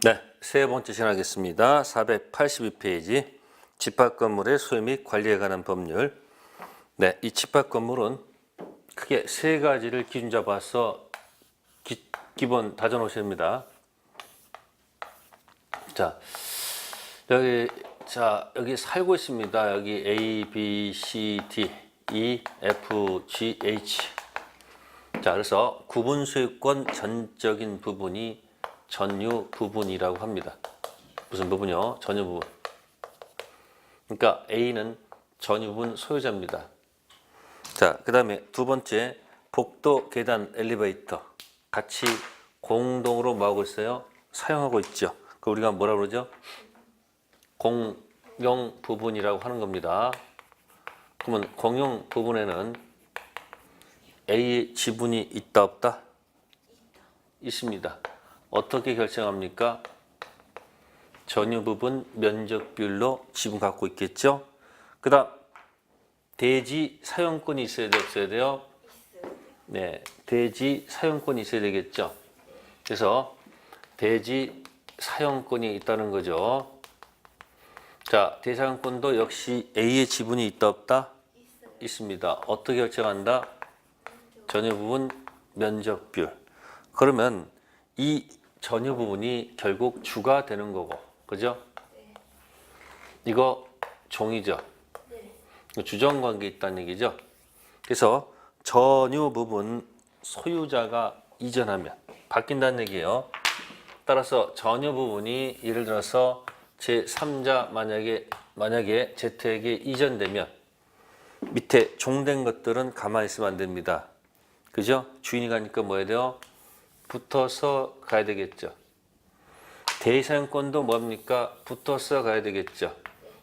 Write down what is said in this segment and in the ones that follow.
네, 세 번째 시간하겠습니다. 482페이지 집합 건물의 소유 및 관리에 관한 법률. 네, 이 집합 건물은 크게 세 가지를 기준 잡아서 기본 다져 놓으셔야 합니다. 여기 살고 있습니다. 여기 A, B, C, D, E, F, G, H. 그래서 구분 소유권 전적인 부분이 전유 부분이라고 합니다. 무슨 부분이요? 전유 부분. 그러니까 A는 전유 부분 소유자입니다. 그 다음에 두 번째, 복도, 계단, 엘리베이터 같이 공동으로 뭐하고 있어요? 사용하고 있죠. 그 우리가 뭐라 그러죠? 공용 부분이라고 하는 겁니다. 그러면 공용 부분에는 A의 지분이 있다 없다? 있습니다. 어떻게 결정합니까? 전유 부분 면적 비율로 지분 갖고 있겠죠. 그 다음 대지 사용권이 있어야 돼 없어야 돼요? 네, 대지 사용권이 있어야 되겠죠. 그래서 대지 사용권이 있다는 거죠. 대지 사용권도 역시 A의 지분이 있다 없다? 있습니다. 어떻게 결정한다? 전유 부분 면적 비율. 그러면 이 전유 부분이 결국 주가 되는 거고, 그죠? 이거 종이죠. 주정 관계 있다는 얘기죠. 그래서 전유 부분 소유자가 이전하면 바뀐다는 얘기예요. 따라서 전유 부분이 예를 들어서 제3자 만약에 Z에게 이전되면 밑에 종된 것들은 가만히 있으면 안 됩니다. 그죠? 주인이 가니까 뭐 해야 돼요? 붙어서 가야 되겠죠. 대사용권도 뭡니까? 붙어서 가야 되겠죠.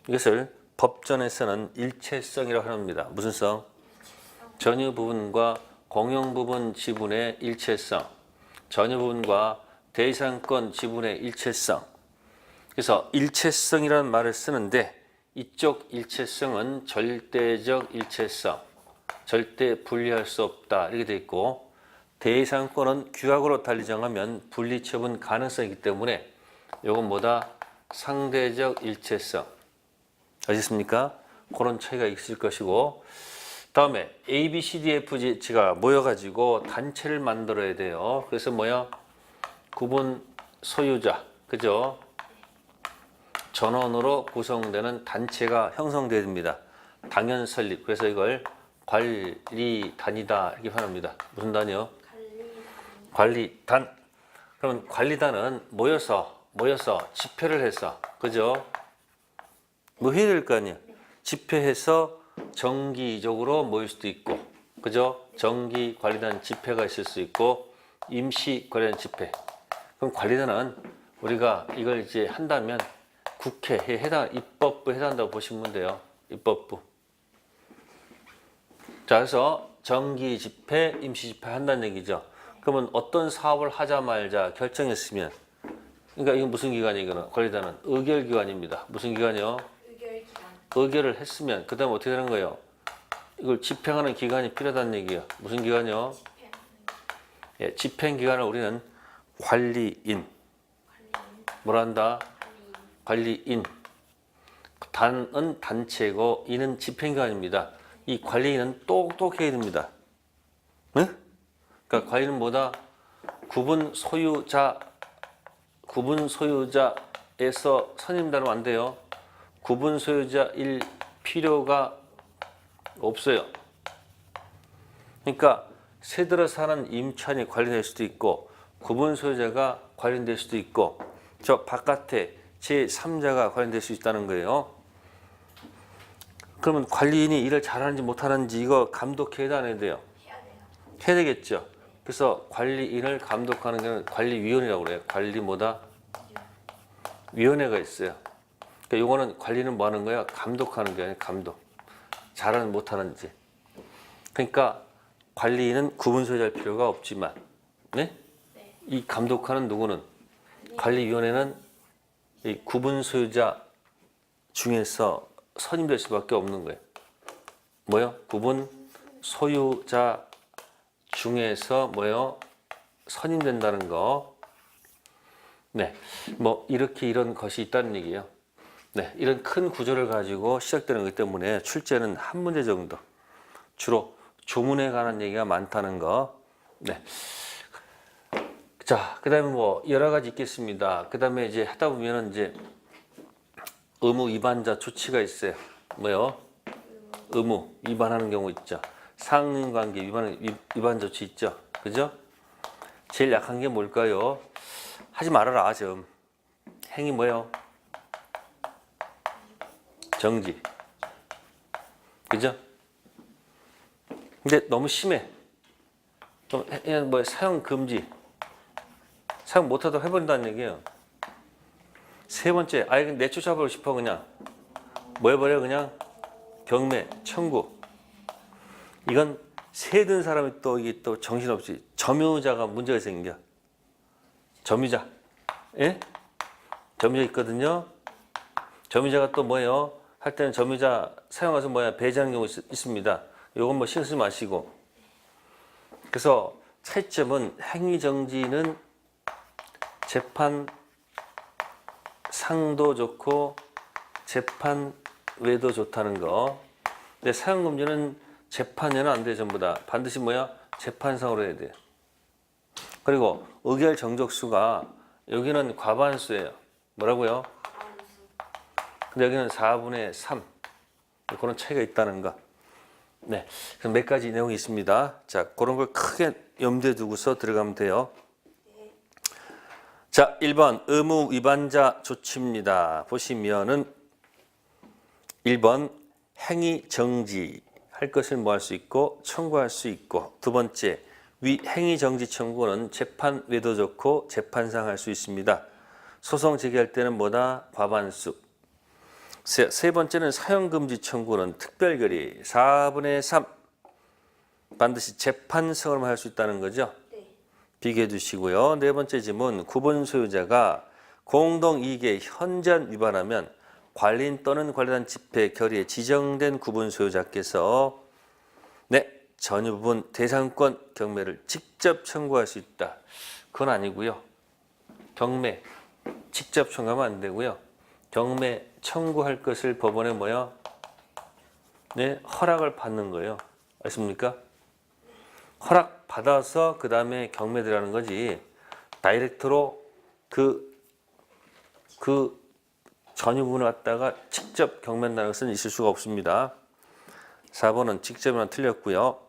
이것을 법전에서는 일체성이라고 합니다. 무슨 성? 전유 부분과 공용 부분 지분의 일체성, 전유 부분과 대사용권 지분의 일체성. 그래서 일체성이라는 말을 쓰는데 이쪽 일체성은 절대적 일체성, 절대 분리할 수 없다 이렇게 돼 있고, 대상권은 규약으로 달리 정하면 분리 처분 가능성이기 때문에 이건 뭐다? 상대적 일체성. 아셨습니까? 그런 차이가 있을 것이고, 다음에 A, B, C, D, F, G가 모여가지고 단체를 만들어야 돼요. 그래서 뭐야? 구분 소유자, 그죠? 전원으로 구성되는 단체가 형성됩니다. 당연 설립. 그래서 이걸 관리단이다 이렇게 표현합니다. 무슨 단이요? 관리단. 그러면 관리단은 모여서 집회를 해서, 그죠? 뭐 해야 될 거 아니에요? 집회해서 정기적으로 모일 수도 있고, 그죠? 정기 관리단 집회가 있을 수 있고, 임시 관리단 집회. 그럼 관리단은 우리가 이걸 이제 한다면 국회에 입법부에 해당한다고 보시면 돼요. 입법부. 그래서 정기 집회, 임시 집회 한다는 얘기죠. 그러면 어떤 사업을 하자 말자 결정했으면, 그러니까 이건 무슨 기관이에요? 이거는 관리단은 의결기관입니다. 무슨 기관이요? 의결을 했으면 그 다음에 어떻게 되는 거예요? 이걸 집행하는 기관이 필요하다는 얘기예요. 무슨 기관이요? 집행기관을 우리는 관리인. 뭐라 한다? 관리인. 단은 단체고 인은 집행기관입니다. 이 관리인은 똑똑해야 됩니다. 네? 그러니까 관리는 뭐다? 구분 소유자에서 선임되면 안 돼요. 구분 소유자일 필요가 없어요. 그러니까 새들어 사는 임차인이 관리될 수도 있고, 구분 소유자가 관련될 수도 있고, 저 바깥에 제3자가 관련될 수 있다는 거예요. 그러면 관리인이 일을 잘하는지 못하는지 이거 감독해야 안 해야 돼요? 해야 되겠죠. 그래서 관리인을 감독하는 게 관리위원회라고 그래요. 관리 뭐다? 위원회가 있어요. 그러니까 요거는 관리는 뭐 하는 거야? 감독하는 게 아니라 감독. 잘하는 못하는지. 그러니까 관리인은 구분 소유자일 필요가 없지만, 네? 이 감독하는 누구는? 관리위원회는 이 구분 소유자 중에서 선임될 수밖에 없는 거예요. 뭐요? 구분 소유자 중에서 뭐요? 선임된다는 거. 네, 뭐 이렇게 이런 것이 있다는 얘기예요. 네, 이런 큰 구조를 가지고 시작되는 거기 때문에 출제는 한 문제 정도. 주로 조문에 관한 얘기가 많다는 거. 네. 자, 그다음에 뭐 여러 가지 있겠습니다. 그다음에 이제 하다 보면은 이제 의무 위반자 조치가 있어요. 뭐요? 의무 위반하는 경우 있죠. 상인관계 위반 조치 있죠. 그죠? 제일 약한 게 뭘까요? 하지 말아라 좀. 행위 뭐예요? 정지. 그죠? 근데 너무 심해. 그냥 뭐 사용 금지. 사용 못하도록 해버린다는 얘기예요. 세 번째, 아예 내쫓아버리고 싶어 그냥. 뭐 해버려 그냥? 경매, 청구. 이건 세든 사람이 또 이게 또 정신없이 점유자가 문제가 생겨. 점유자. 예? 점유자 있거든요. 점유자가 또 뭐예요? 할 때는 점유자 사용해서 뭐야 배제하는 경우 있습니다. 이건 뭐 신경 쓰지 마시고. 그래서 차이점은 행위정지는 재판 상도 좋고 재판 외도 좋다는 거. 근데 사용금지는 재판에는 안 돼 전부 다. 반드시 뭐야? 재판상으로 해야 돼. 그리고 의결 정족수가 여기는 과반수예요. 뭐라고요? 근데 여기는 4분의 3. 그런 차이가 있다는 거. 네. 그래서 몇 가지 내용이 있습니다. 자, 그런 걸 크게 염두에 두고서 들어가면 돼요. 자, 1번 의무 위반자 조치입니다. 보시면은 1번 행위 정지 할 것을 뭐 할 수 있고 청구할 수 있고, 두 번째 위 행위 정지 청구는 재판 외도 좋고 재판상 할 수 있습니다. 소송 제기할 때는 뭐다? 과반수. 세 번째는 사용 금지 청구는 특별결의 4분의 3 반드시 재판성으로만 할 수 있다는 거죠. 비교해 두시고요. 네 번째 질문, 구분 소유자가 공동이익의 현저한 위반하면 관리인 또는 관리단 집회 결의에 지정된 구분 소유자께서 전유 부분 대상권 경매를 직접 청구할 수 있다. 그건 아니고요. 경매 직접 청구하면 안 되고요. 경매 청구할 것을 법원에 뭐요? 네, 허락을 받는 거예요. 아십니까? 허락 받아서 그 다음에 경매 들어가는 거지. 다이렉트로 그 전유 부분을 갖다가 직접 경매한다는 것은 있을 수가 없습니다. 4번은 직접이나 틀렸고요.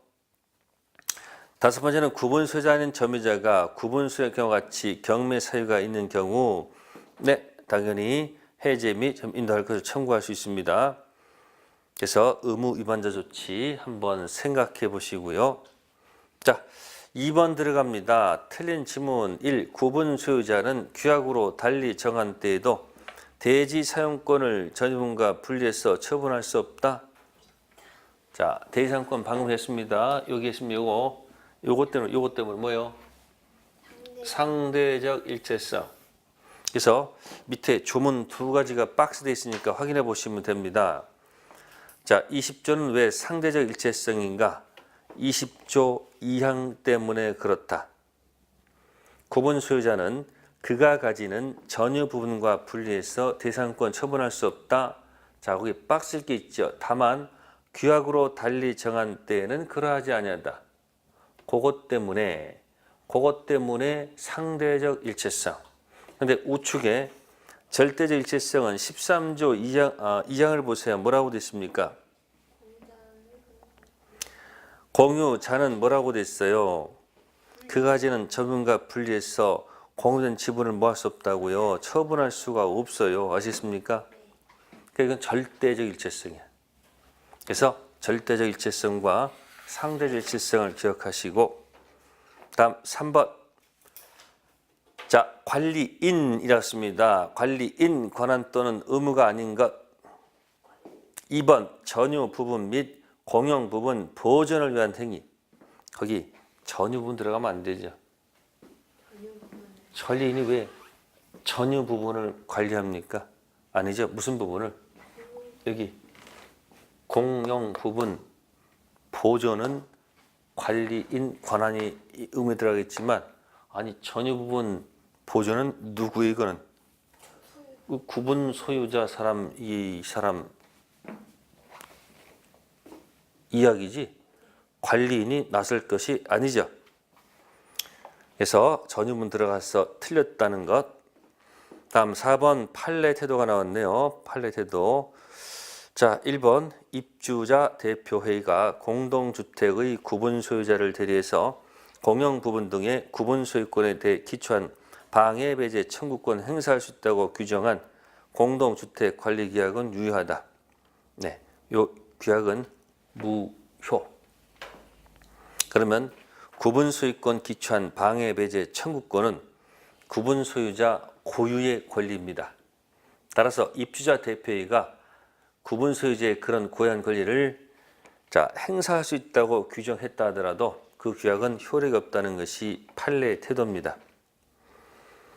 다섯 번째는 구분 소유자 아닌 점유자가 구분 소유의 경우와 같이 경매 사유가 있는 경우 당연히 해제 및 인도할 것을 청구할 수 있습니다. 그래서 의무 위반자 조치 한번 생각해 보시고요. 자, 2번 들어갑니다. 틀린 지문 1. 구분 소유자는 규약으로 달리 정한 때에도 대지 사용권을 전유분과 분리해서 처분할 수 없다. 자, 대지사용권 방금 했습니다. 여기 있으면 요것 때문에 뭐예요? 상대적 일체성. 그래서 밑에 조문 두 가지가 박스되어 있으니까 확인해 보시면 됩니다. 자, 20조는 왜 상대적 일체성인가? 20조 2항 때문에 그렇다. 구분 소유자는 그가 가지는 전유 부분과 분리해서 대상권 처분할 수 없다. 자, 거기 박스일 게 있죠. 다만 규약으로 달리 정한 때에는 그러하지 아니하다. 그것 때문에 상대적 일체성. 근데 우측에 절대적 일체성은 13조 2장을 보세요. 뭐라고 되어 있습니까? 공유자는 뭐라고 되어 있어요? 그 가지는 전분과 분리해서 공유된 지분을 뭐 할 수 없다고요? 처분할 수가 없어요. 아시겠습니까? 그러니까 이건 절대적 일체성이야. 그래서 절대적 일체성과 상대적 일체성을 기억하시고, 다음 3번. 자, 관리인이라고 씁니다. 관리인 권한 또는 의무가 아닌 것. 2번 전유 부분 및 공용 부분 보존을 위한 행위. 거기 전유 부분 들어가면 안 되죠. 관리인이 왜 전유 부분을 관리합니까? 아니죠. 무슨 부분을? 여기 공용 부분 보존은 관리인 권한이 의무에 들어가겠지만, 아니 전유 부분 보조는 누구의 이거는? 구분 소유자 사람, 이 사람 이야기지 관리인이 나설 것이 아니죠. 그래서 전유문 들어가서 틀렸다는 것. 다음 4번 판례 태도가 나왔네요. 판례 태도. 자, 1번 입주자 대표회의가 공동주택의 구분 소유자를 대리해서 공용 부분 등의 구분 소유권에 대해 기초한 방해 배제 청구권 행사할 수 있다고 규정한 공동주택 관리 규약은 유효하다. 네, 요 규약은 무효. 그러면 구분 소유권 기초한 방해 배제 청구권은 구분 소유자 고유의 권리입니다. 따라서 입주자 대표회의가 구분 소유자의 그런 고유한 권리를 행사할 수 있다고 규정했다 하더라도 그 규약은 효력이 없다는 것이 판례 태도입니다.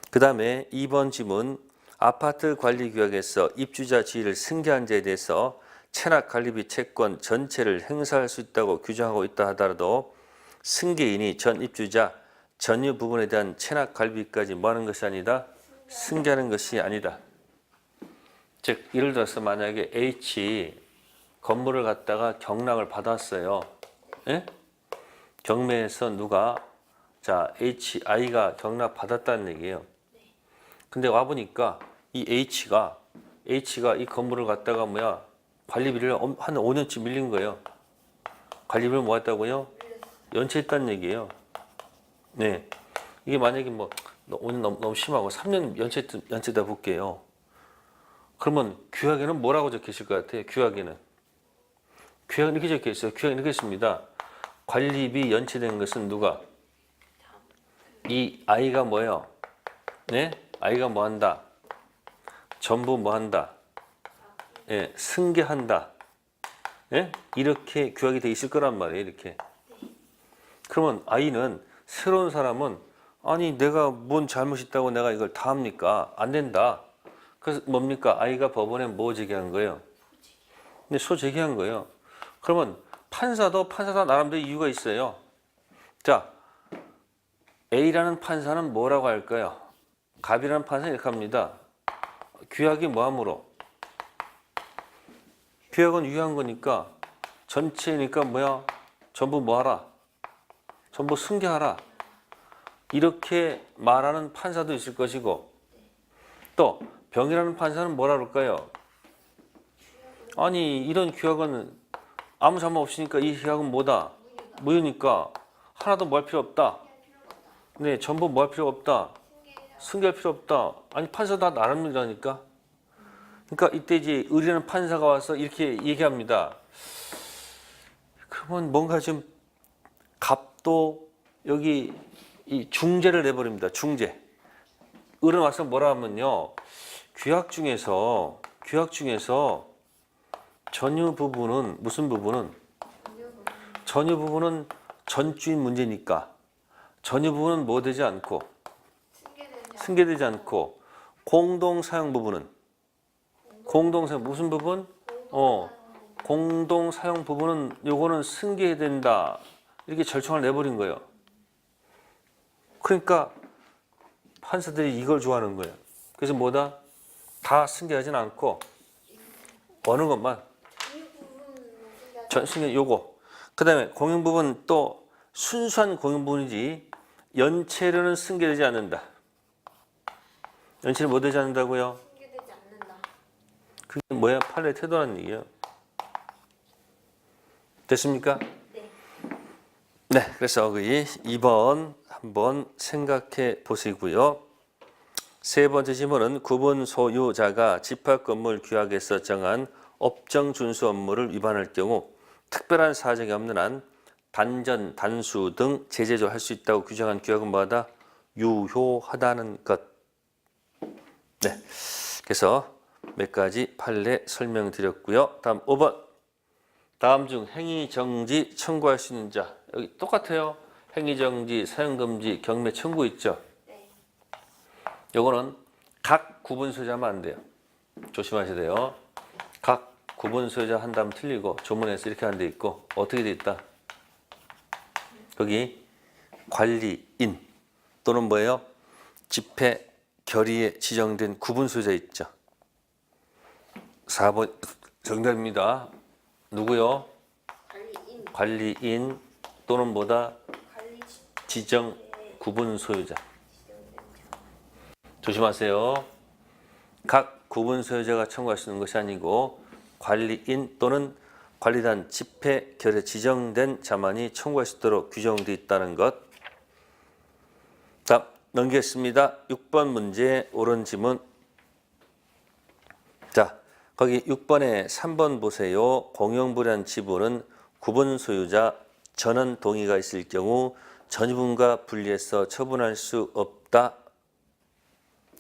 그 다음에 2번 지문, 아파트 관리 규약에서 입주자 지위를 승계한 자에 대해서 체납 관리비 채권 전체를 행사할 수 있다고 규정하고 있다 하더라도 승계인이 전 입주자 전유 부분에 대한 체납 관리비까지 뭐하는 것이 아니다? 승계하는 것이 아니다. 즉 예를 들어서 만약에 H 건물을 갖다가 경락을 받았어요. 예? 경매에서 누가 HI가 경락 받았다는 얘기예요. 근데 와 보니까 이 H가 이 건물을 갖다가 관리비를 한 5년쯤 밀린 거예요. 관리비를 뭐 했다고요? 연체했다는 얘기예요. 네. 이게 만약에 5년 너무 심하고 3년 연체다 볼게요. 그러면 규약에는 뭐라고 적혀 있을 것 같아요? 규약에는 이렇게 적혀 있어요. 규약에 이렇게 있습니다. 관리비 연체된 것은 누가? 이 아이가 뭐예요? 네? 아이가 뭐 한다? 전부 뭐 한다? 예, 승계한다. 예? 이렇게 규약이 돼 있을 거란 말이에요. 이렇게. 그러면 아이는 새로운 사람은 아니 내가 뭔 잘못 있다고 내가 이걸 다 합니까? 안 된다. 그래서 뭡니까? 아이가 법원에 뭐 제기한 거예요? 네, 소제기한 거예요. 그러면 판사도 나름대로 이유가 있어요. 자, A라는 판사는 뭐라고 할까요? 갑이라는 판사는 이렇게 합니다. 규약이 뭐하므로? 규약은 유효한 거니까 전체니까 전부 뭐하라? 전부 승계하라. 이렇게 말하는 판사도 있을 것이고 또 병이라는 판사는 뭐라 그럴까요? 아니 이런 규약은 아무 잘못 없으니까 이 규약은 뭐다? 무효니까 하나도 뭐 할 필요 없다. 네, 전부 뭐 할 필요 없다. 승계할 필요 없다. 아니 판사 다 나름이라니까. 그러니까 이때 이제 의리하는 판사가 와서 이렇게 얘기합니다. 그러면 뭔가 좀 갑도 여기 이 중재를 내버립니다. 중재. 의뢰 와서 뭐라 하면요. 규약 중에서 전유 부분은 무슨 부분은? 전유 부분은 전주인 문제니까 전유 부분은 뭐 되지 않고 승계되지 않고 공동사용 부분은 공동사용 무슨 부분? 공동사용 부분은 요거는 승계해야 된다. 이렇게 절충을 내버린 거예요. 그러니까 판사들이 이걸 좋아하는 거예요. 그래서 뭐다? 다 승계하진 않고 어느 것만 승계 요거. 그다음에 공용 부분 또 순수한 공용 부분이지 연체료는 승계되지 않는다. 연체료 뭐 되지 않는다고요? 승계되지 않는다. 그게 뭐야? 판례 태도라는 얘기예요. 됐습니까? 네. 네, 그래서 거기 2번 한번 생각해 보시고요. 세 번째 질문은 구분 소유자가 집합건물 규약에서 정한 업정 준수 업무를 위반할 경우 특별한 사정이 없는 한 단전, 단수 등 제재 조할 수 있다고 규정한 규약은 뭐하다? 유효하다는 것. 네, 그래서 몇 가지 판례 설명드렸고요. 다음 5번. 다음 중 행위정지 청구할 수 있는 자. 여기 똑같아요. 행위정지, 사용금지, 경매 청구 있죠. 네. 요거는 각 구분 소유자만 안 돼요. 조심하셔야 돼요. 각 구분 소유자 한다면 틀리고 조문에서 이렇게 한 데 있고 어떻게 돼 있다? 거기 관리인 또는 뭐예요? 집회 결의에 지정된 구분 소유자 있죠. 4번 정답입니다. 누구요? 관리인 또는 뭐다? 지정 구분 소유자. 조심하세요. 각 구분 소유자가 청구할 수 있는 것이 아니고 관리인 또는 관리단 집회 결의에 지정된 자만이 청구할 수 있도록 규정되어 있다는 것. 다음 넘기겠습니다. 6번 문제 옳은 지문. 자, 거기 6번에 3번 보세요. 공용부란 지분은 구분 소유자 전원 동의가 있을 경우 전유분과 분리해서 처분할 수 없다.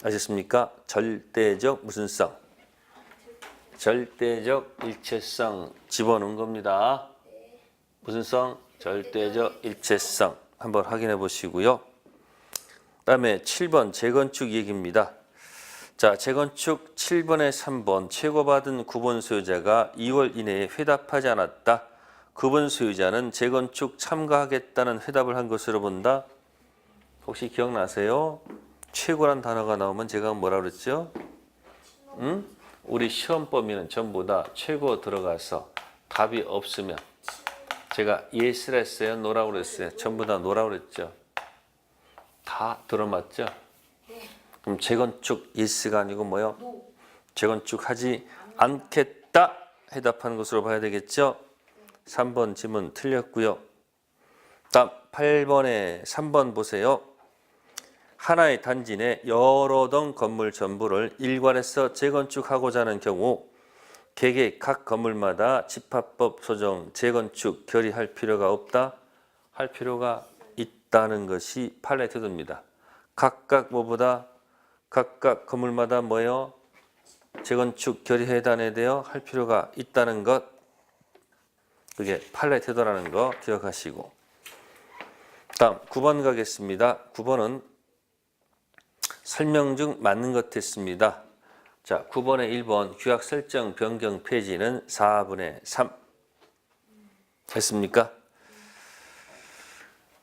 아셨습니까? 절대적 무슨 성? 절대적 일체성 집어넣은 겁니다. 무슨 성? 절대적 일체성. 한번 확인해 보시고요. 다음에 7번 재건축 얘기입니다. 자, 재건축 7번에 3번 최고받은 구분 소유자가 2월 이내에 회답하지 않았다. 구분 소유자는 재건축 참가하겠다는 회답을 한 것으로 본다. 혹시 기억나세요? 최고란 단어가 나오면 제가 뭐라 그랬죠? 응? 우리 시험 범위는 전부 다 최고 들어가서 답이 없으면 제가 예스라 했어요? 노라고 그랬어요? 전부 다 노라고 그랬죠? 다 들어맞죠? 그럼 재건축 예스가 아니고 뭐요? 재건축하지 않겠다 해답하는 것으로 봐야 되겠죠? 3번 지문 틀렸고요. 다음 8번에 3번 보세요. 하나의 단지 내 여러 동 건물 전부를 일괄해서 재건축하고자 하는 경우 개개 각 건물마다 집합법 소정 재건축 결의할 필요가 없다. 할 필요가 있다는 것이 판례 태도입니다. 각각 뭐보다 각각 건물마다 뭐예요? 재건축 결의해단에 대해 할 필요가 있다는 것. 그게 판례 태도라는 거 기억하시고. 다음 9번 가겠습니다. 9번은 설명 중 맞는 것 했습니다. 자, 9번에 1번 규약 설정 변경 폐지는 4분의 3 했습니까?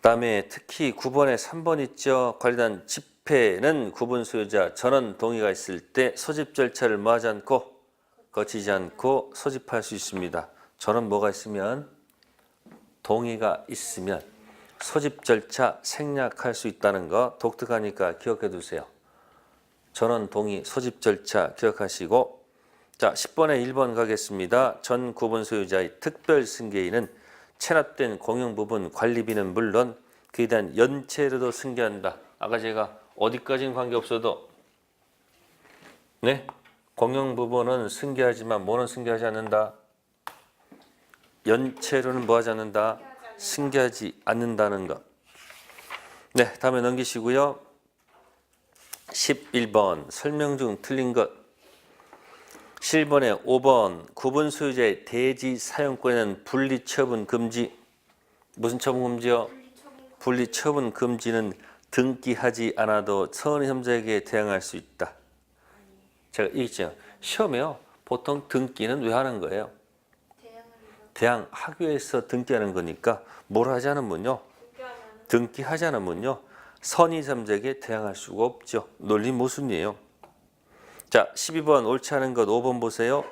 다음에 특히 9번에 3번 있죠. 관리단 집회는 구분 소유자 전원 동의가 있을 때 소집 절차를 뭐하지 않고 거치지 않고 소집할 수 있습니다. 전원 뭐가 있으면 동의가 있으면 소집 절차 생략할 수 있다는 거 독특하니까 기억해 두세요. 전원 동의 소집 절차 기억하시고. 자, 10번에 1번 가겠습니다. 전 구분 소유자의 특별 승계인은 체납된 공용 부분 관리비는 물론 그에 대한 연체료도 승계한다. 아까 제가 어디까지는 관계없어도 네? 공용 부분은 승계하지만 뭐는 승계하지 않는다? 연체료는 뭐하지 않는다? 승계하지 않는다는 것. 네, 다음에 넘기시고요. 11번 설명 중 틀린 것. 7번에 5번 구분 소유자의 대지 사용권에는 분리 처분 금지. 무슨 처분 금지요? 분리 처분 금지는 등기하지 않아도 선임자에게 대항할 수 있다. 제가 얘기했죠. 시험에요. 보통 등기는 왜 하는 거예요? 대항하기 위해서 등기하는 거니까 뭘 하지 않으면요. 등기하지 않으면요. 선임자에게 대항할 수가 없죠. 논리 모순이에요. 자, 12번 옳지 않은 것 5번 보세요.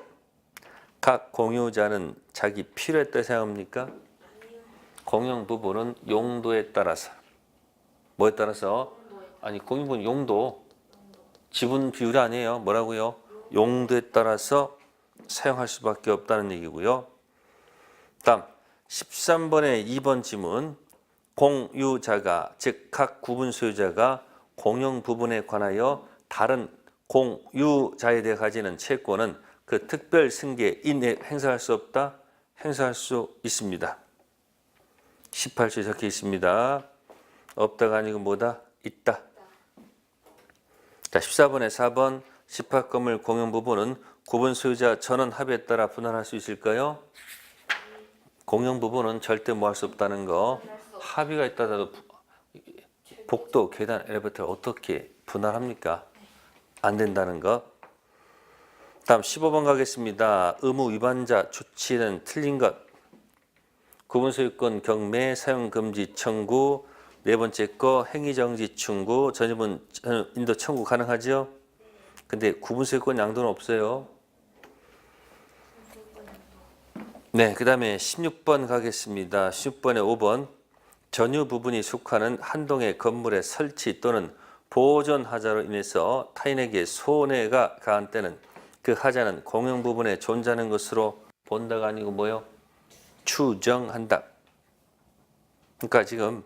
각 공유자는 자기 필요에 따라 사용합니까? 공용 부분은 용도에 따라서. 뭐에 따라서? 아니, 공용 부분 용도. 지분 비율이 아니에요. 뭐라고요? 용도에 따라서 사용할 수밖에 없다는 얘기고요. 다음 13번의 2번 지문. 공유자가 즉 각 구분 소유자가 공용 부분에 관하여 다른 공유자에 대해 가지는 채권은 그 특별 승계인에 행사할 수 없다? 행사할 수 있습니다. 18조에 적혀 있습니다. 없다가 아니고 뭐다? 있다. 자, 14번에 4번 집합건물 공용 부분은 구분 소유자 전원 합의에 따라 분할할 수 있을까요? 공용 부분은 절대 뭐 할 수 없다는 거. 합의가 있다도 복도, 계단, 엘리베이터를 어떻게 분할합니까? 안 된다는 것. 다음 15번 가겠습니다. 의무 위반자 조치는 틀린 것. 구분 소유권 경매 사용 금지 청구 네 번째 거 행위정지 충구 전유분 인도 청구 가능하죠? 근데 구분소유권 양도는 없어요. 네, 그 다음에 16번 가겠습니다. 16번에 5번 전유 부분이 속하는 한동의 건물의 설치 또는 보존 하자로 인해서 타인에게 손해가 가한 때는 그 하자는 공용 부분에 존재하는 것으로 본다가 아니고 뭐요? 추정한다. 그러니까 지금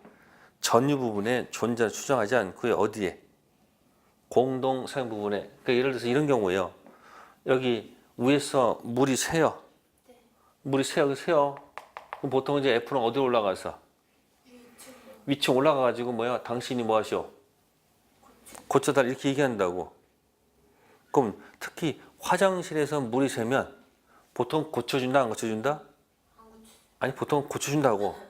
전유 부분에 존재를 추정하지 않고요. 어디에? 공동 사용 부분에. 그러니까 예를 들어서 이런 경우예요. 여기 위에서 물이 새요. 물이 새요. 그럼 보통 이제 F는 어디로 올라가서? 위층 올라가가지고 뭐야? 당신이 뭐 하시오? 고쳐달라 이렇게 얘기한다고. 그럼 특히 화장실에서 물이 새면 보통 고쳐준다 안 고쳐준다? 아니 보통 고쳐준다고.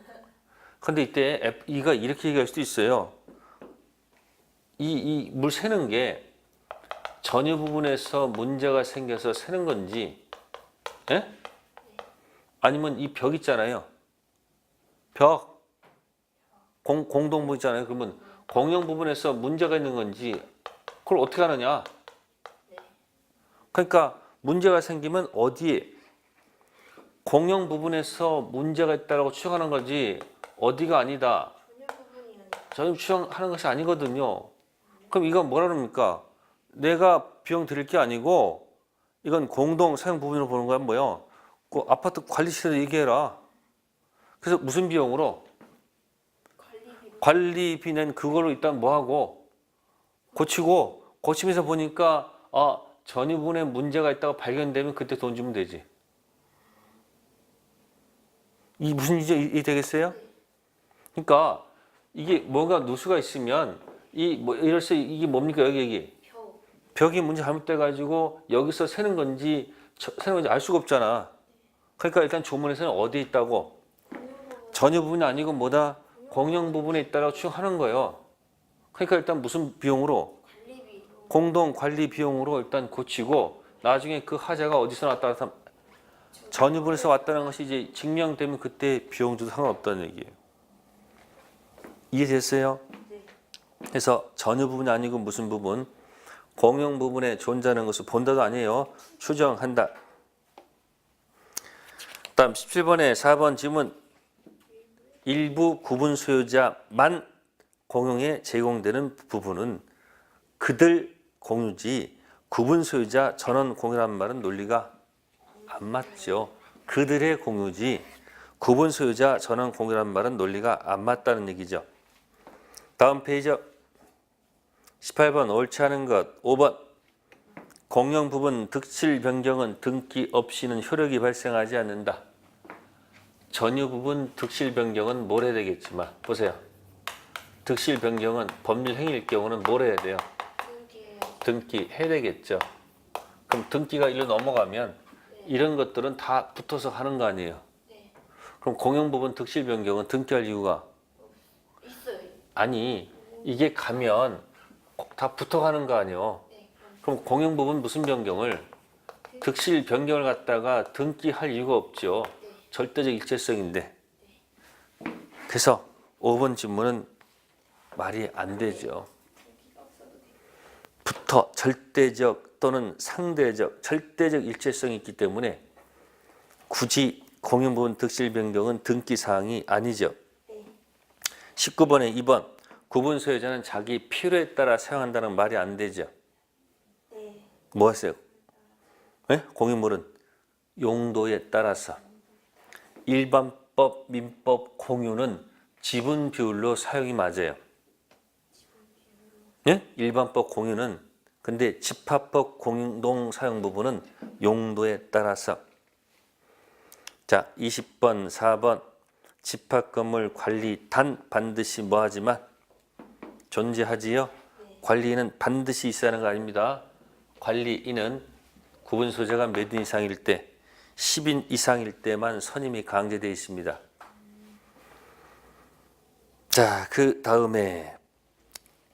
근데 이때 E가 이렇게 얘기할 수도 있어요. 이 물 새는 게 전유 부분에서 문제가 생겨서 새는 건지, 예? 아니면 이 벽 있잖아요. 벽 공동부 있잖아요. 그러면 공용 부분에서 문제가 있는 건지 그걸 어떻게 하느냐? 그러니까 문제가 생기면 어디에? 공용 부분에서 문제가 있다고 추정하는 거지 어디가 아니다. 전혀 추정하는 것이 아니거든요. 그럼 이건 뭐라 그럽니까? 내가 비용 드릴 게 아니고 이건 공동 사용 부분으로 보는 거야. 뭐요? 그 아파트 관리실에서 얘기해라. 그래서 무슨 비용으로? 관리비는 그걸로 일단 뭐하고 고치면서 보니까 전유 부분에 문제가 있다고 발견되면 그때 돈 주면 되지. 이 무슨 일이 되겠어요? 그러니까 이게 뭔가 누수가 있으면 이럴 때 이게 뭡니까? 여기 벽이 문제 잘못돼 가지고 여기서 새는 건지 알 수가 없잖아. 그러니까 일단 조문에서는 어디에 있다고? 전유 부분이 아니고 뭐다? 공용 부분에 있다고 추정하는 거예요. 그러니까 일단 무슨 비용으로? 공동 관리 비용으로 일단 고치고 나중에 그 하자가 어디서 나왔다 전유 부분에서 왔다는 것이 이제 증명되면 그때 비용 줘도 상관없다는 얘기예요. 이해됐어요? 네. 그래서 전유 부분이 아니고 무슨 부분? 공용 부분에 존재하는 것을 본다도 아니에요. 추정한다. 다음 17번에 4번 질문. 일부 구분 소유자만 공용에 제공되는 부분은 그들 공유지 구분 소유자 전원 공유라는 말은 논리가 안 맞죠. 그들의 공유지 구분 소유자 전원 공유라는 말은 논리가 안 맞다는 얘기죠. 다음 페이지 18번 옳지 않은 것 5번 공용 부분 득실 변경은 등기 없이는 효력이 발생하지 않는다. 전유 부분 득실 변경은 뭘 해야 되겠지만 보세요. 득실 변경은 법률 행위일 경우는 뭘 해야 돼요? 등기해야 되겠죠. 그럼 등기가 일로 넘어가면 이런 것들은 다 붙어서 하는 거 아니에요. 그럼 공용 부분 득실 변경은 등기할 이유가 있어요. 아니 이게 가면 다 붙어가는 거 아니에요. 그럼 공용 부분 무슨 변경을 득실 변경을 갖다가 등기할 이유가 없죠. 절대적 일체성인데. 그래서 5번 질문은 말이 안 되죠. 붙어 절대적 또는 상대적 절대적 일체성이 있기 때문에 굳이 공용 부분 득실 변경은 등기 사항이 아니죠. 19번에 2번 구분 소유자는 자기 필요에 따라 사용한다는 말이 안 되죠. 뭐 하세요? 네? 공유물은 용도에 따라서 일반법, 민법, 공유는 지분 비율로 사용이 맞아요. 네? 일반법 공유는 근데 집합법 공동 사용 부분은 용도에 따라서. 자, 20번, 4번 집합 건물 관리 단 반드시 뭐 하지만 존재하지요. 관리인은 반드시 있어야 하는 거 아닙니다. 관리인은 구분 소재가 몇 인 이상일 때 10인 이상일 때만 선임이 강제되어 있습니다. 자, 그 다음에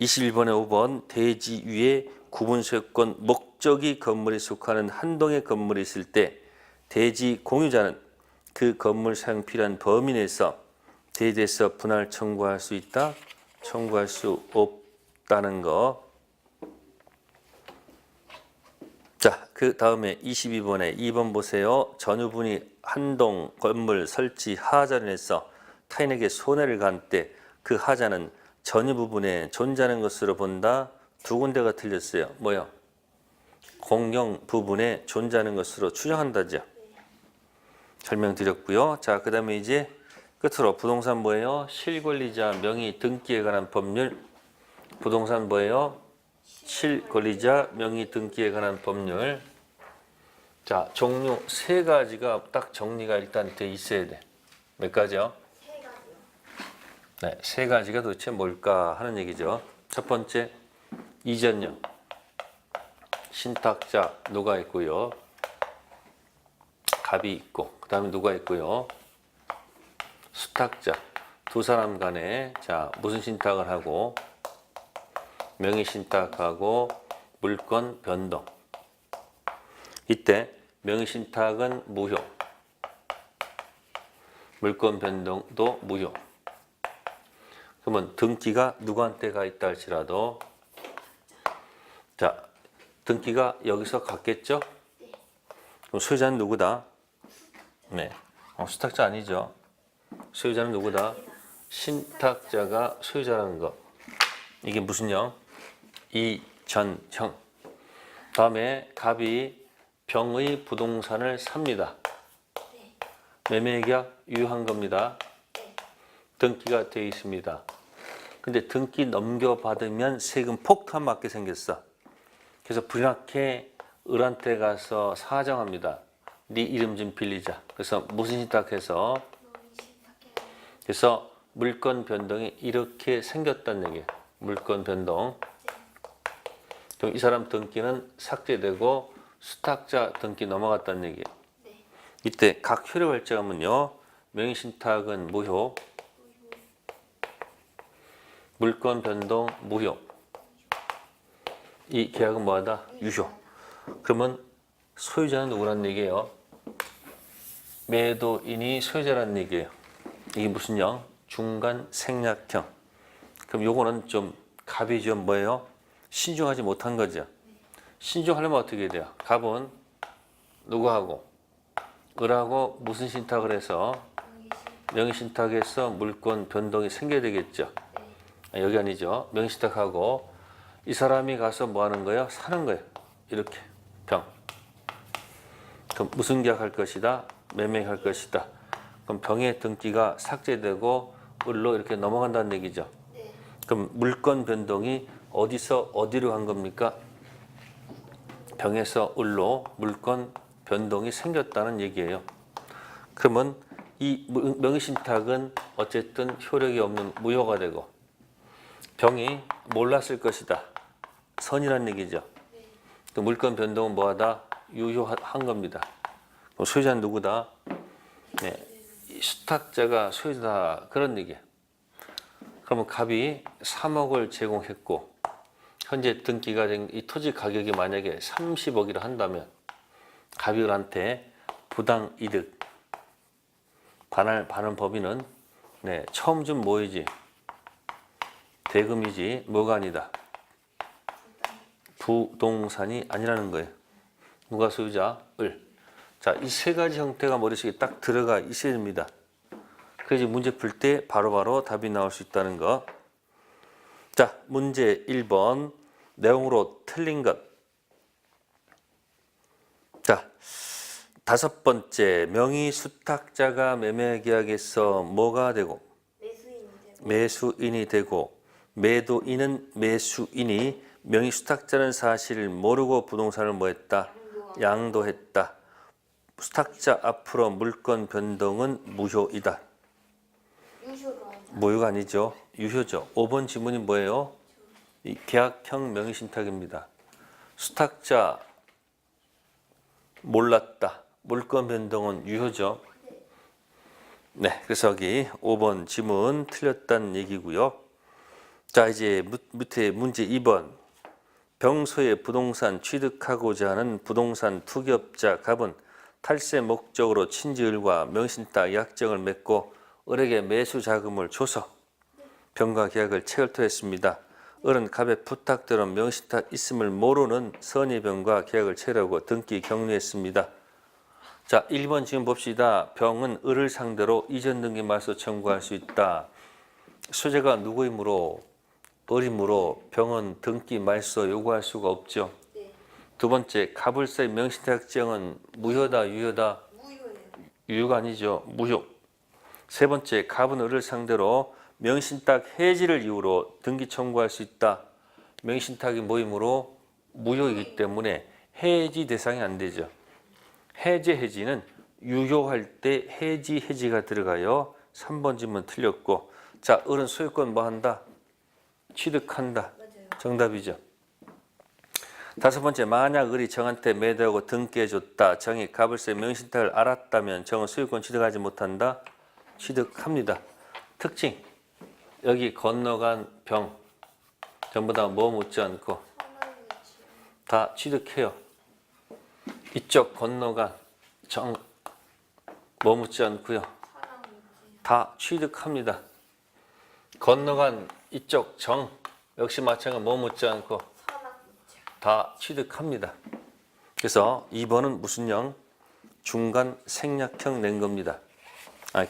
21번에 5번 대지 위에 구분 소유권 목적이 건물에 속하는 한동의 건물이 있을 때 대지 공유자는 그 건물 사용 필요한 범위 내에서 대지에서 분할 청구할 수 있다? 청구할 수 없다는 거. 자, 그 다음에 22번에 2번 보세요. 전유분이 한동 건물 설치 하자를 해서 타인에게 손해를 간 때 그 하자는 전유 부분에 존재하는 것으로 본다. 두 군데가 틀렸어요. 뭐요? 공용 부분에 존재하는 것으로 추정한다죠. 설명드렸고요. 자, 그 다음에 이제 끝으로 부동산 뭐예요? 실권리자 명의 등기에 관한 법률. 부동산 뭐예요? 실권리자 명의 등기에 관한 법률. 자, 종류 세 가지가 딱 정리가 일단 돼 있어야 돼. 몇 가지요? 네, 세 가지가 도대체 뭘까 하는 얘기죠. 첫 번째, 이전형. 신탁자 누가 있고요? 갑이 있고, 그 다음에 누가 있고요? 수탁자. 두 사람 간에 자 무슨 신탁을 하고 명의 신탁하고 물권 변동. 이때 명의 신탁은 무효. 물권 변동도 무효. 그러면 등기가 누구한테가 있다 할지라도 자 등기가 여기서 갔겠죠? 그럼 소유자는 누구다? 네, 수탁자 아니죠. 소유자는 누구다? 신탁자가 소유자라는 거. 이게 무슨 형? 이전형. 다음에 갑이 병의 부동산을 삽니다. 매매계약 유효한 겁니다. 등기가 되어 있습니다. 근데 등기 넘겨받으면 세금 폭탄 맞게 생겼어. 그래서 불량하게 을한테 가서 사정합니다. 네 이름 좀 빌리자. 그래서 무슨 신탁해서 그래서 물권 변동이 이렇게 생겼다는 얘기예요. 물권 변동. 그럼 이 사람 등기는 삭제되고 수탁자 등기 넘어갔다는 얘기예요. 이때 각 효력 결정하면요. 명의신탁은 무효. 물권 변동 무효. 이 계약은 뭐하다? 유효. 그러면 소유자는 누구란 얘기예요? 매도인이 소유자란 얘기예요. 이게 무슨 형? 중간 생략형. 그럼 요거는 좀 갑이 좀 뭐예요? 신중하지 못한 거죠. 신중하려면 어떻게 돼요? 갑은 누구하고? 을하고 무슨 신탁을 해서? 명의신탁에서 물권 변동이 생겨야 되겠죠. 여기 아니죠. 명의신탁하고 이 사람이 가서 뭐 하는 거예요? 사는 거예요. 이렇게 병. 그럼 무슨 계약할 것이다? 매매할 것이다. 그럼 병의 등기가 삭제되고 을로 이렇게 넘어간다는 얘기죠. 그럼 물권 변동이 어디서 어디로 간 겁니까? 병에서 을로 물권 변동이 생겼다는 얘기예요. 그러면 이 명의신탁은 어쨌든 효력이 없는 무효가 되고 병이 몰랐을 것이다. 선이란 얘기죠. 그 물권 변동은 뭐하다? 유효한 겁니다. 그럼 소유자는 누구다? 네, 수탁자가 소유자다. 그런 얘기예요. 그러면 갑이 3억을 제공했고 현재 등기가 된 이 토지 가격이 만약에 30억이라 한다면 갑이 을한테 부당 이득 반환 법인은 네, 처음 준 뭐이지? 대금이지 뭐가 아니다. 부동산이 아니라는 거예요. 누가 소유자? 을. 자, 이 세 가지 형태가 머릿속에 딱 들어가 있어야 됩니다. 그래야지 문제 풀 때 바로바로 답이 나올 수 있다는 거. 자, 문제 1번 내용으로 틀린 것. 자, 다섯 번째 명의 수탁자가 매매계약에서 뭐가 되고? 매수인이 되고 매도인은 매수인이 명의 수탁자는 사실을 모르고 부동산을 뭐했다? 양도했다. 수탁자 앞으로 물권 변동은 무효이다. 무효가 아니죠. 유효죠. 5번 지문이 뭐예요? 이 계약형 명의신탁입니다. 수탁자 몰랐다. 물권 변동은 유효죠. 네, 그래서 여기 5번 지문 틀렸다는 얘기고요. 자, 이제 밑에 문제 2번. 병소의 부동산 취득하고자 하는 부동산 투기업자 갑은 탈세 목적으로 친지을과 명의신탁 약정을 맺고 을에게 매수 자금을 줘서 병과 계약을 체결토했습니다. 을은 갑의 부탁대로 명신탁 있음을 모르는 선의 병과 계약을 체결하고 등기 격리했습니다. 자, 1번 지금 봅시다. 병은 을을 상대로 이전 등기 말소 청구할 수 있다. 소재가 누구이므로 을이므로 병은 등기 말소 요구할 수가 없죠. 두 번째, 갑을서의 명신탁정은 무효다, 유효다? 유효가 아니죠. 무효. 세 번째, 갑은 을을 상대로 명신탁 해지를 이유로 등기 청구할 수 있다. 명신탁이 뭐이므로 무효이기 때문에 해지 대상이 안 되죠. 해지는 유효할 때 해지가 들어가요. 3번 질문 틀렸고. 자, 을은 소유권 뭐 한다? 취득한다. 정답이죠. 다섯 번째, 만약 을이 정한테 매도하고 등기해줬다. 정이 갑을서의 명신탁을 알았다면 정은 소유권 취득하지 못한다. 취득합니다. 특징, 여기 건너간 병 전부 다 뭐 묻지 않고 다 취득해요. 이쪽 건너간 정 뭐 묻지 않고요. 다 취득합니다. 건너간 이쪽 정 역시 마찬가지로 뭐 묻지 않고 다 취득합니다. 그래서 2번은 무슨 형? 중간 생략형 낸 겁니다.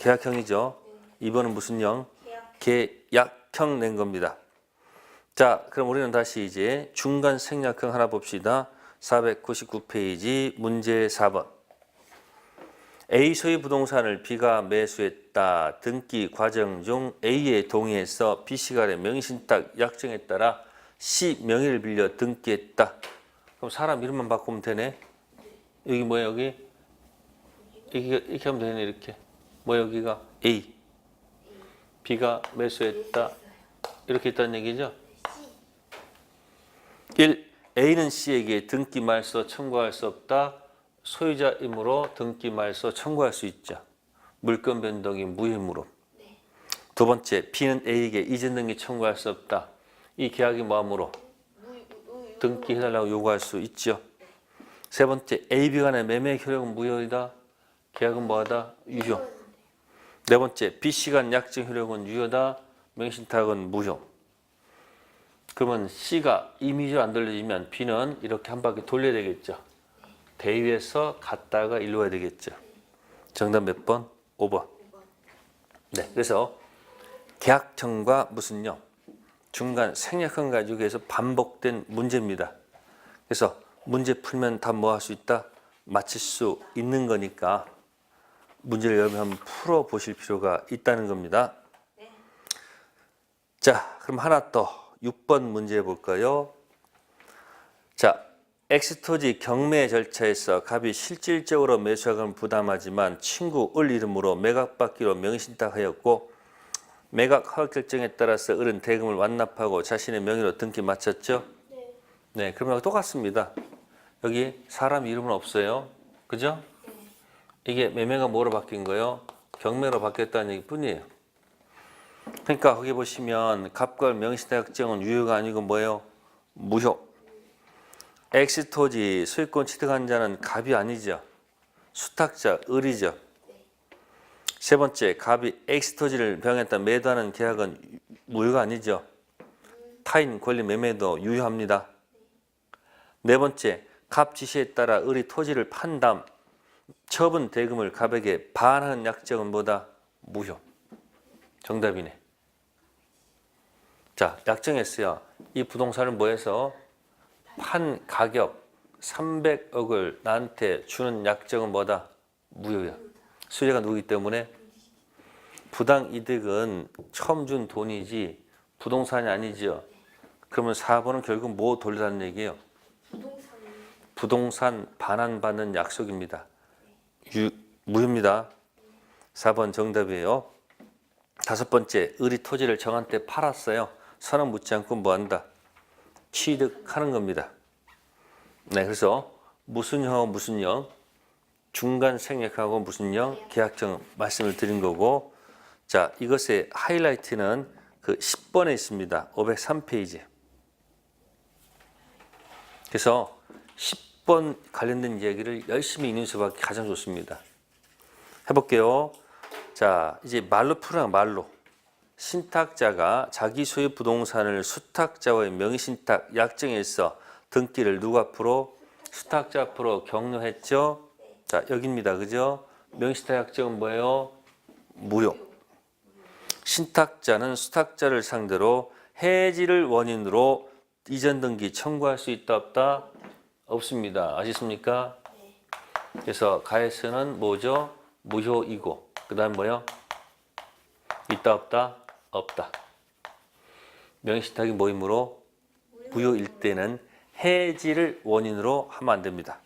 계약형이죠. 2번은 무슨 형? 계약형 낸 겁니다. 자, 그럼 우리는 다시 이제 중간 생략형 하나 봅시다. 499페이지 문제 4번. A 소유 부동산을 B가 매수했다. 등기 과정 중 A의 동의에서 B 시간에 명신탁 약정에 따라 C 명의를 빌려 등기했다. 그럼 사람 이름만 바꾸면 되네. 여기 뭐야 여기? 이렇게 하면 되네 이렇게. 뭐 여기가 A. B가 매수했다. 이렇게 있다는 얘기죠. 1. A는 C에게 등기 말소 청구할 수 없다. 소유자이므로 등기 말소 청구할 수 있죠. 물권 변동이 무효이므로. 두 번째, B는 A에게 이전 등기 청구할 수 없다. 이 계약이 뭐하므로? 등기해달라고 요구할 수 있죠. 세 번째, A, B 간의 매매 효력은 무효이다. 계약은 뭐하다? 유효. 네 번째, B, C 간 약정 효력은 유효다. 명신탁은 무효. 그러면 C가 이미지로 안 돌려지면 B는 이렇게 한 바퀴 돌려야 되겠죠. 대위에서 갔다가 일로 와야 되겠죠. 정답 몇 번? 5번. 네, 그래서 계약형과 무슨요? 중간 생략형 가지고 해서 반복된 문제입니다. 그래서 문제 풀면 다 뭐 할 수 있다? 맞힐 수 있는 거니까 문제를 여러분 한번 풀어보실 필요가 있다는 겁니다. 자, 그럼 하나 더 6번 문제 볼까요? 자, 엑스토지 경매 절차에서 갑이 실질적으로 매수자금을 부담하지만 친구 을 이름으로 매각받기로 명신탁하였고 매각 허락 결정에 따라서 을은 대금을 완납하고 자신의 명의로 등기 마쳤죠? 네, 그러면 똑같습니다. 여기 사람 이름은 없어요. 그죠? 이게 매매가 뭐로 바뀐 거예요? 경매로 바뀌었다는 얘기 뿐이에요. 그러니까 거기 보시면 갑과 명신탁 결정은 유효가 아니고 뭐예요? 무효. 엑스토지 소유권 취득한 자는 갑이 아니죠. 수탁자 을이죠. 세 번째, 갑이 엑스토지를 병에다 매도하는 계약은 무효가 아니죠. 타인 권리 매매도 유효합니다. 네 번째, 갑 지시에 따라 을이 토지를 판 다음 처분 대금을 갑에게 반하는 약정은 뭐다? 무효. 정답이네. 자, 약정했어요. 이 부동산을 뭐해서 판 가격 300억을 나한테 주는 약정은 뭐다? 무효야. 수혜자가 누구이기 때문에 부당 이득은 처음 준 돈이지 부동산이 아니죠. 그러면 4번은 결국 뭐 돌려달라는 얘기예요? 부동산 반환받는 약속입니다. 무효입니다. 4번 정답이에요. 다섯 번째, 을이 토지를 정한테 팔았어요. 선언 묻지 않고 뭐한다? 취득하는 겁니다. 네, 그래서 무슨 형하고 무슨 형, 중간 생략하고 무슨 형, 계약정 말씀을 드린 거고, 자, 이것의 하이라이트는 그 10번에 있습니다. 503페이지. 그래서 10번 관련된 얘기를 열심히 읽는 수밖에 가장 좋습니다. 해볼게요. 자, 이제 말로 풀어요, 말로. 신탁자가 자기 소유 부동산을 수탁자와의 명의신탁 약정에서 등기를 누구 앞으로? 수탁자 앞으로 격려했죠. 자, 여기입니다. 그죠? 명의신탁 약정은 뭐예요? 무효. 신탁자는 수탁자를 상대로 해지를 원인으로 이전 등기 청구할 수 있다 없다? 없습니다. 아시습니까? 그래서 가해서는 뭐죠? 무효이고 그 다음 뭐요? 있다 없다? 없다. 명의신탁이 뭐이므로? 무효일 때는 해지를 원인으로 하면 안 됩니다.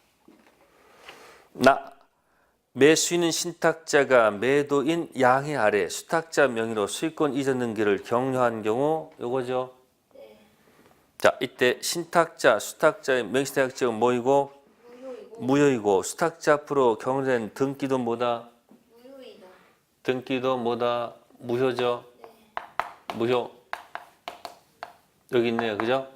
매수인은 신탁자가 매도인 양해 아래 수탁자 명의로 수익권 이전 등기를 격려한 경우 요거죠. 자, 이때 신탁자, 수탁자의 명의신탁 약정은 뭐이고? 무효이고 수탁자 앞으로 격려된 등기도 뭐다? 무효이다. 등기도 뭐다? 무효죠. 무효. 여기 있네요. 그죠?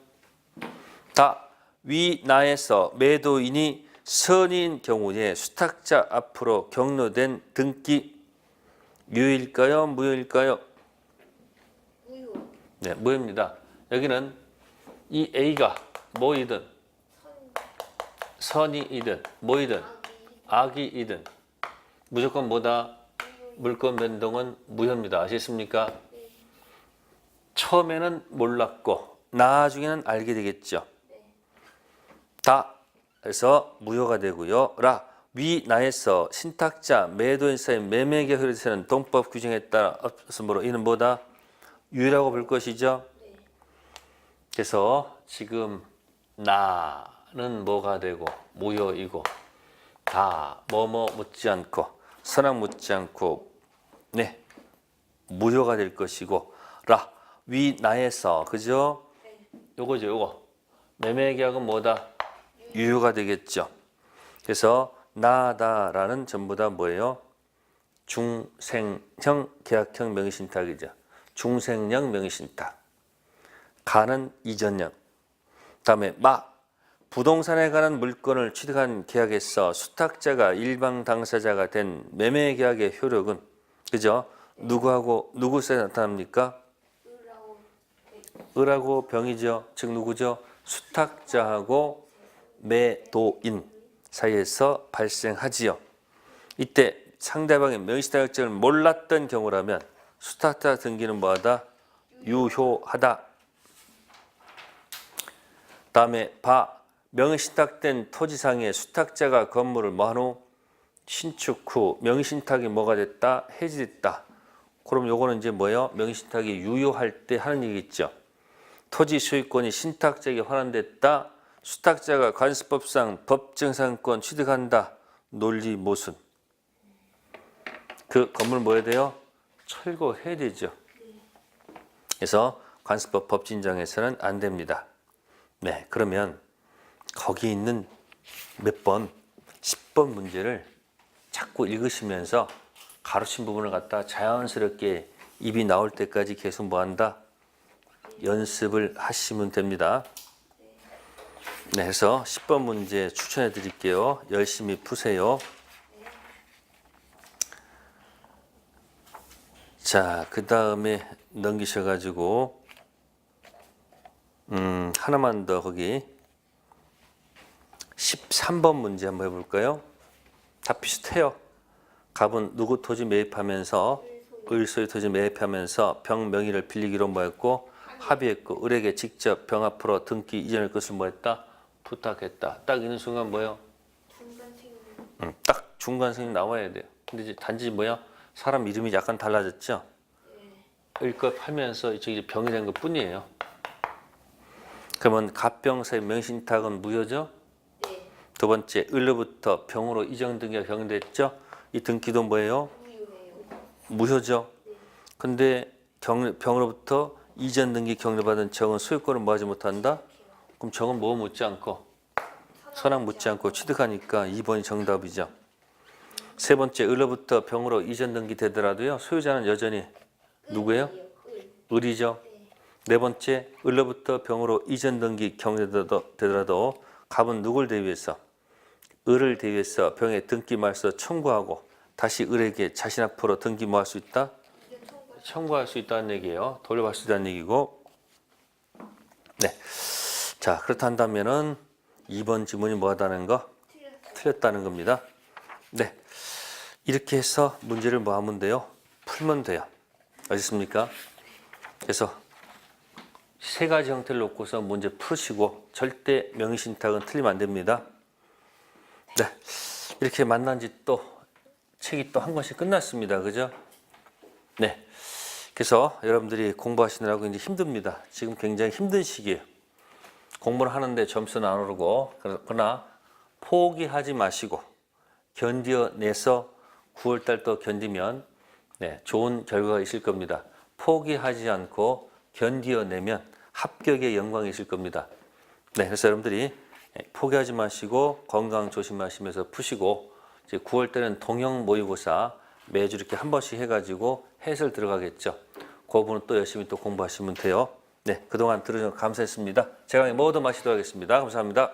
다 위나에서 매도인이 선인 경우에 수탁자 앞으로 격려된 등기 유효일까요? 무효일까요? 무효. 네, 무효입니다. 여기는 이 A가 뭐이든 선이이든 뭐이든 악이이든 무조건 뭐다? 물권 변동은 무효입니다. 아시겠습니까? 처음에는 몰랐고 나중에는 알게 되겠죠. 다 그래서 무효가 되고요. 위나에서 신탁자 매도인 사이 매매계약 효력에서는 동법 규정에 따라 없으므로 이는 뭐다? 유효라고 볼 것이죠. 그래서 지금 나는 뭐가 되고 무효이고 다 뭐뭐 묻지 않고 선악 묻지 않고 네 무효가 될 것이고 위나에서 그죠? 요거죠. 요거 매매계약은 뭐다? 유효가 되겠죠. 그래서 나다라는 전부 다 뭐예요? 중생형 계약형 명의신탁이죠. 중생형 명의신탁. 가는 이전형. 다음에 부동산에 관한 물건을 취득한 계약에서 수탁자가 일방 당사자가 된 매매계약의 효력은 그죠? 누구하고 누구 사이에 나타납니까? 을하고 병이죠. 즉 누구죠? 수탁자하고 매도인 사이에서 발생하지요. 이때 상대방의 명의신탁 약정을 몰랐던 경우라면 수탁자 등기는 뭐하다? 유효하다. 다음에 명의신탁된 토지상에 수탁자가 건물을 뭐한 후 신축 후 명의신탁이 뭐가 됐다? 해지됐다. 그럼 요거는 이제 뭐예요? 명의신탁이 유효할 때 하는 얘기 있죠. 토지 소유권이 신탁자에게 환원됐다. 수탁자가 관습법상 법정상권 취득한다. 논리 모순. 그 건물 뭐 해야 돼요? 철거해야 되죠. 그래서 관습법 법진정에서는 안 됩니다. 네, 그러면 거기 있는 몇 번, 10번 문제를 자꾸 읽으시면서 가르친 부분을 갖다 자연스럽게 입이 나올 때까지 계속 뭐한다? 연습을 하시면 됩니다. 네, 그래서 10번 문제 추천해 드릴게요. 열심히 푸세요. 자, 그 다음에 넘기셔가지고 하나만 더 거기 13번 문제 한번 해볼까요? 다 비슷해요. 갑은 누구 토지 매입하면서 을소유 토지 매입하면서 병 명의를 빌리기로 뭐했고 합의했고 을에게 직접 병 앞으로 등기 이전할 것을 뭐했다? 부탁했다. 딱 있는 순간 뭐예요? 딱 중간 승인 나와야 돼요. 근데 이제 단지 뭐야? 사람 이름이 약간 달라졌죠? 을것 하면서 이제 병이 된 것 뿐이에요. 그러면 갑병사의 명신탁은 무효죠? 네. 두 번째, 을로부터 병으로 이전 등기가 격려됐죠? 이 등기도 뭐예요? 무효죠? 근데 병으로부터 이전 등기 격려받은 정은 소유권을 뭐하지 못한다? 그럼 정은 뭐 묻지 않고 선악 묻지 않고 취득하니까 2번이 정답이죠. 세 번째, 을로부터 병으로 이전 등기 되더라도요 소유자는 여전히 누구예요? 을이죠. 네 번째, 을로부터 병으로 이전 등기 격려되더라도 갑은 누굴 대위해서? 을을 대위해서 병의 등기 말소 청구하고 다시 을에게 자신 앞으로 등기 뭐할 수 있다? 청구할 수 있다는 얘기예요. 돌려받을 수 있다는 얘기고. 네. 자, 그렇다 한다면은 2번 지문이 뭐하다는 거? 틀렸다는 겁니다. 네. 이렇게 해서 문제를 뭐 하면 돼요? 풀면 돼요. 아셨습니까? 그래서 세 가지 형태를 놓고서 문제 푸시고 절대 명의신탁은 틀리면 안 됩니다. 네. 이렇게 만난 지 또 책이 또 한 권씩 끝났습니다. 그죠? 네. 그래서 여러분들이 공부하시느라고 이제 힘듭니다. 지금 굉장히 힘든 시기예요. 공부를 하는데 점수는 안 오르고, 그러나 포기하지 마시고 견뎌내서 9월달 또 견디면 네, 좋은 결과가 있을 겁니다. 포기하지 않고 견뎌내면 합격의 영광이 있을 겁니다. 네, 그래서 여러분들이 포기하지 마시고 건강 조심하시면서 푸시고, 이제 9월 때는 동형 모의고사 매주 이렇게 한 번씩 해가지고 해설 들어가겠죠. 그 부분은 또 열심히 또 공부하시면 돼요. 네, 그동안 들으셔서 감사했습니다. 제가 모두 마치도록 하겠습니다. 감사합니다.